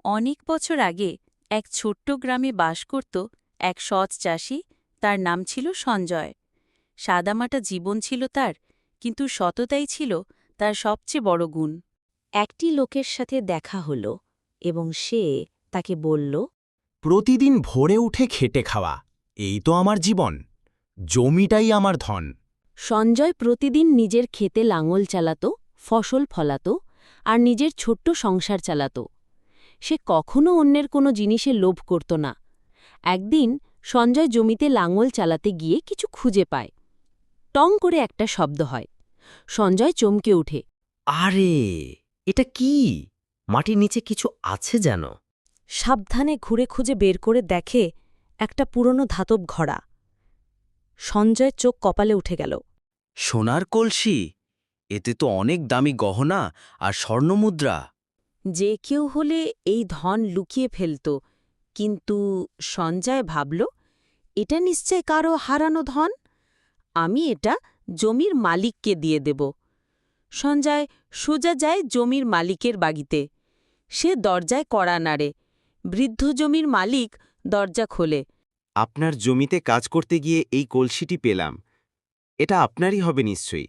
অনেক বছর আগে এক ছোট্ট গ্রামে বাস করত এক সৎ চাষি। তার নাম ছিল সঞ্জয়। সাদামাটা জীবন ছিল তার, কিন্তু সততাই ছিল তার সবচেয়ে বড় গুণ। একটি লোকের সাথে দেখা হল এবং সে তাকে বলল, প্রতিদিন ভোরে উঠে খেটে খাওয়া, এই তো আমার জীবন। জমিটাই আমার ধন। সঞ্জয় প্রতিদিন নিজের ক্ষেতে লাঙল চালাত, ফসল ফলাত আর নিজের ছোট্ট সংসার চালাত। সে কখনো অন্যের কোনো জিনিসে লোভ করত না। একদিন সঞ্জয় জমিতে লাঙল চালাতে গিয়ে কিছু খুঁজে পায়। টং করে একটা শব্দ হয়। সঞ্জয় চমকে ওঠে। আরে, এটা কি? মাটির নিচে কিছু আছে যেন। সাবধানে ঘুরে খুঁজে বের করে দেখে একটা পুরনো ধাতব ঘড়া। সঞ্জয় চোখ কপালে উঠে গেল। সোনার কলসি! এতে তো অনেক দামি গহনা আর স্বর্ণমুদ্রা। যে কেউ হলে এই ধন লুকিয়ে ফেলত, কিন্তু সঞ্জয় ভাবল, এটা নিশ্চয় কারো হারানো ধন। আমি এটা জমির মালিককে দিয়ে দেব। সঞ্জয় সোজা যায় জমির মালিকের বাড়িতে। সে দরজায় কড়া নাড়ে। বৃদ্ধ জমির মালিক দরজা খোলে। আপনার জমিতে কাজ করতে গিয়ে এই কলসিটি পেলাম। এটা আপনারই হবে নিশ্চয়ই।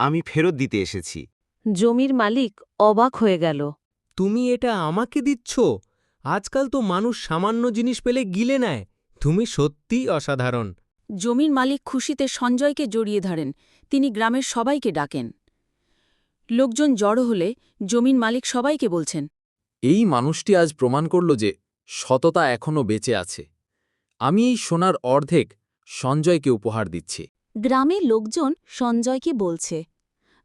আমি ফেরত দিতে এসেছি। জমির মালিক অবাক হয়ে গেল। তুমি এটা আমাকে দিচ্ছ? আজকাল তো মানুষ সামান্য জিনিস পেলে গিলে নেয়। তুমি সত্যিই অসাধারণ। জমির মালিক খুশিতে সঞ্জয়কে জড়িয়ে ধরেন। তিনি গ্রামের সবাইকে ডাকেন। লোকজন জড়ো হলে জমির মালিক সবাইকে বলছেন, এই মানুষটি আজ প্রমাণ করল যে সততা এখনও বেঁচে আছে। আমি এই সোনার অর্ধেক সঞ্জয়কে উপহার দিচ্ছি। গ্রামের লোকজন সঞ্জয়কে বলছে,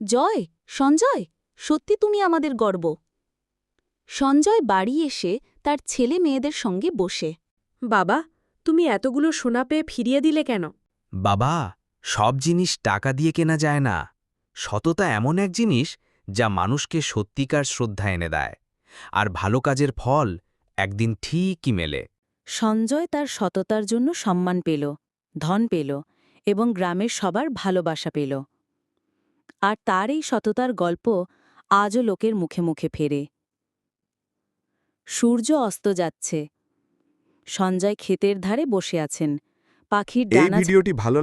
জয়, সঞ্জয়, সত্যি তুমি আমাদের গর্ব। সঞ্জয় বাড়ি এসে তার ছেলে মেয়েদের সঙ্গে বসে, বাবা, তুমি এতগুলো সোনা পেয়ে ফিরিয়ে দিলে কেন? বাবা, সব জিনিস টাকা দিয়ে কেনা যায় না। সততা এমন এক জিনিস যা মানুষকে সত্যিকার শ্রদ্ধা এনে দেয়, আর ভালো কাজের ফল একদিন ঠিকই মেলে। সঞ্জয় তার সততার জন্য সম্মান পেল, ধন পেল এবং গ্রামের সবার ভালোবাসা পেল। আর তার এই সততার গল্প আজও লোকের মুখে মুখে ফেরে। সূর্য অস্ত যাচ্ছে। সঞ্জয় ক্ষেতের ধারে বসে আছেন। পাখির এই ডানা ভিডিওটি ভালো